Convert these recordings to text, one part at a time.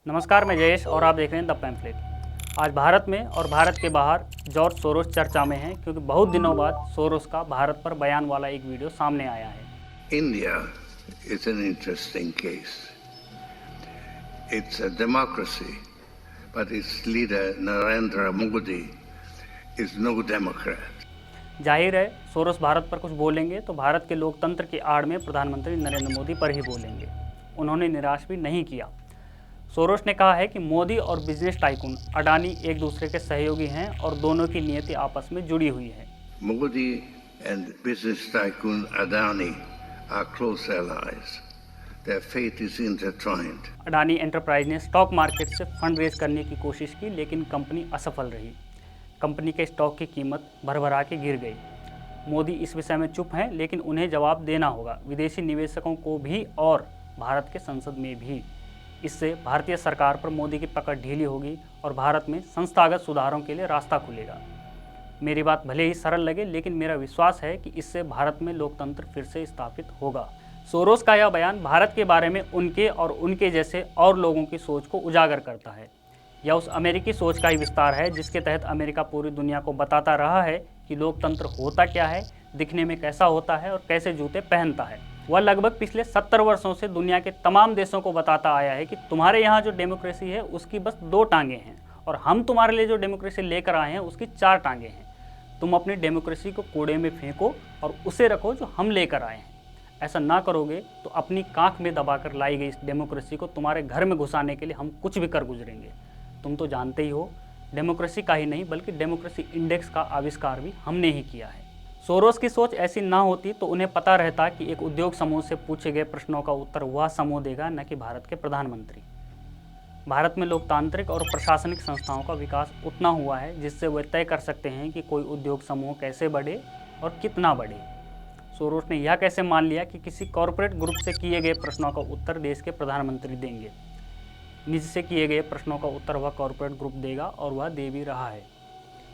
नमस्कार, मैं जयेश और आप देख रहे हैं द पैम्फलेट। आज भारत में और भारत के बाहर जॉर्ज सोरोस चर्चा में हैं क्योंकि बहुत दिनों बाद सोरोस का भारत पर बयान वाला एक वीडियो सामने आया है। India is an interesting case. It's a democracy, but its leader Narendra Modi is no Democrat. जाहिर है सोरोस भारत पर कुछ बोलेंगे तो भारत के लोकतंत्र की आड़ में प्रधानमंत्री नरेंद्र मोदी पर ही बोलेंगे। उन्होंने निराश भी नहीं किया। सोरोस ने कहा है कि मोदी और बिजनेस टाइकून अडानी एक दूसरे के सहयोगी हैं और दोनों की नीयतें आपस में जुड़ी हुई है। Modi and business tycoon Adani are close allies. Their fate is intertwined. Adani enterprise ने स्टॉक मार्केट से फंड रेज करने की कोशिश की लेकिन कंपनी असफल रही। कंपनी के स्टॉक की कीमत भरभरा के गिर गई। मोदी इस विषय में चुप हैं लेकिन उन्हें जवाब देना होगा, विदेशी निवेशकों को भी और भारत के संसद में भी। इससे भारतीय सरकार पर मोदी की पकड़ ढीली होगी और भारत में संस्थागत सुधारों के लिए रास्ता खुलेगा। मेरी बात भले ही सरल लगे लेकिन मेरा विश्वास है कि इससे भारत में लोकतंत्र फिर से स्थापित होगा। सोरोस का यह बयान भारत के बारे में उनके और उनके जैसे और लोगों की सोच को उजागर करता है। यह उस अमेरिकी सोच का ही विस्तार है जिसके तहत अमेरिका पूरी दुनिया को बताता रहा है कि लोकतंत्र होता क्या है, दिखने में कैसा होता है और कैसे जूते पहनता है। वह लगभग पिछले 70 वर्षों से दुनिया के तमाम देशों को बताता आया है कि तुम्हारे यहाँ जो डेमोक्रेसी है उसकी बस 2 टांगें हैं और हम तुम्हारे लिए जो डेमोक्रेसी लेकर आए हैं उसकी 4 टांगें हैं। तुम अपनी डेमोक्रेसी को कूड़े में फेंको और उसे रखो जो हम लेकर आए हैं। ऐसा ना करोगे तो अपनी कांख में दबाकर लाई गई इस डेमोक्रेसी को तुम्हारे घर में घुसाने के लिए हम कुछ भी कर गुजरेंगे। तुम तो जानते ही हो, डेमोक्रेसी का ही नहीं बल्कि डेमोक्रेसी इंडेक्स का आविष्कार भी हमने ही किया है। सोरोस की सोच ऐसी ना होती तो उन्हें पता रहता कि एक उद्योग समूह से पूछे गए प्रश्नों का उत्तर वह समूह देगा, न कि भारत के प्रधानमंत्री। भारत में लोकतांत्रिक और प्रशासनिक संस्थाओं का विकास उतना हुआ है जिससे वे तय कर सकते हैं कि कोई उद्योग समूह कैसे बढ़े और कितना बढ़े। सोरोस ने यह कैसे मान लिया कि किसी कॉरपोरेट ग्रुप से किए गए प्रश्नों का उत्तर देश के प्रधानमंत्री देंगे। निज से किए गए प्रश्नों का उत्तर वह कॉरपोरेट ग्रुप देगा और वह दे भी रहा है।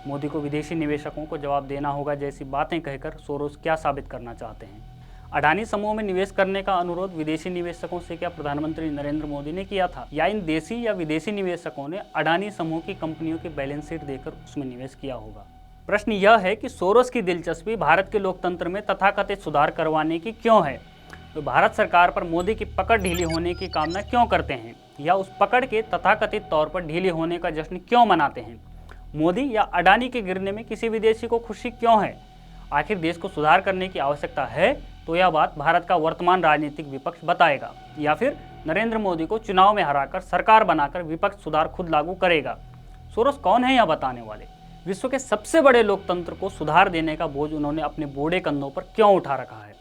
मोदी को विदेशी निवेशकों को जवाब देना होगा जैसी बातें कहकर सोरोस क्या साबित करना चाहते हैं। अडानी समूह में निवेश करने का अनुरोध विदेशी निवेशकों से क्या प्रधानमंत्री नरेंद्र मोदी ने किया था, या इन देशी या विदेशी निवेशकों ने अडानी समूह की कंपनियों की बैलेंस शीट देकर उसमें निवेश किया होगा। प्रश्न यह है कि सोरोस की दिलचस्पी भारत के लोकतंत्र में तथाकथित सुधार करवाने की क्यों है। तो भारत सरकार पर मोदी की पकड़ ढीली होने की कामना क्यों करते हैं, या उस पकड़ के तथाकथित तौर पर ढीले होने का जश्न क्यों मनाते हैं। मोदी या अडानी के गिरने में किसी विदेशी को खुशी क्यों है। आखिर देश को सुधार करने की आवश्यकता है तो यह बात भारत का वर्तमान राजनीतिक विपक्ष बताएगा, या फिर नरेंद्र मोदी को चुनाव में हराकर सरकार बनाकर विपक्ष सुधार खुद लागू करेगा। सोरोस कौन है यह बताने वाले। विश्व के सबसे बड़े लोकतंत्र को सुधार देने का बोझ उन्होंने अपने बूढ़े कंधों पर क्यों उठा रखा है।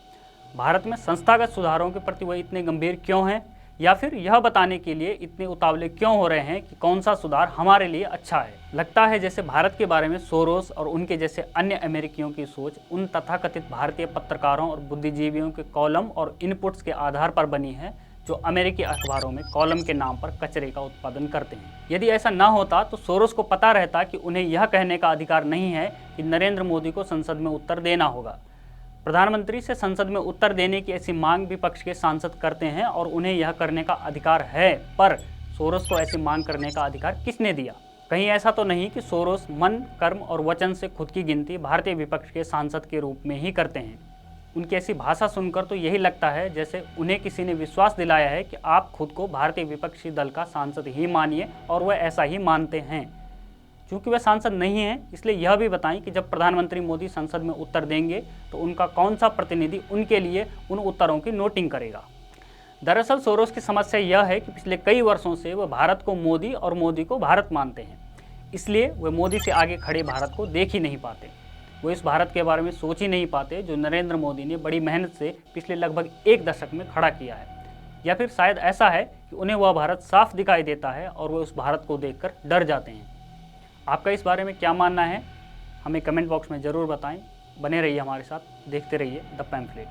भारत में संस्थागत सुधारों के प्रति वह इतने गंभीर क्यों हैं, या फिर यह बताने के लिए इतने उतावले क्यों हो रहे हैं कि कौन सा सुधार हमारे लिए अच्छा है। लगता है जैसे भारत के बारे में सोरोस और उनके जैसे अन्य अमेरिकियों की सोच उन तथाकथित भारतीय पत्रकारों और बुद्धिजीवियों के कॉलम और इनपुट्स के आधार पर बनी है जो अमेरिकी अखबारों में कॉलम के नाम पर कचरे का उत्पादन करते हैं। यदि ऐसा न होता तो सोरोस को पता रहता कि उन्हें यह कहने का अधिकार नहीं है कि नरेंद्र मोदी को संसद में उत्तर देना होगा। प्रधानमंत्री से संसद में उत्तर देने की ऐसी मांग विपक्ष के सांसद करते हैं और उन्हें यह करने का अधिकार है, पर सोरोस को ऐसी मांग करने का अधिकार किसने दिया। कहीं ऐसा तो नहीं कि सोरोस मन, कर्म और वचन से खुद की गिनती भारतीय विपक्ष के सांसद के रूप में ही करते हैं। उनकी ऐसी भाषा सुनकर तो यही लगता है जैसे उन्हें किसी ने विश्वास दिलाया है कि आप खुद को भारतीय विपक्षी दल का सांसद ही मानिए, और वह ऐसा ही मानते हैं। चूँकि वे सांसद नहीं हैं इसलिए यह भी बताएं कि जब प्रधानमंत्री मोदी संसद में उत्तर देंगे तो उनका कौन सा प्रतिनिधि उनके लिए उन उत्तरों की नोटिंग करेगा। दरअसल सोरोस की समस्या यह है कि पिछले कई वर्षों से वह भारत को मोदी और मोदी को भारत मानते हैं, इसलिए वे मोदी से आगे खड़े भारत को देख ही नहीं पाते। वो इस भारत के बारे में सोच ही नहीं पाते जो नरेंद्र मोदी ने बड़ी मेहनत से पिछले लगभग 1 दशक में खड़ा किया है। या फिर शायद ऐसा है कि उन्हें वह भारत साफ दिखाई देता है और वे उस भारत को देखकर डर जाते हैं। आपका इस बारे में क्या मानना है, हमें कमेंट बॉक्स में ज़रूर बताएं। बने रहिए हमारे साथ, देखते रहिए द पैम्फलेट।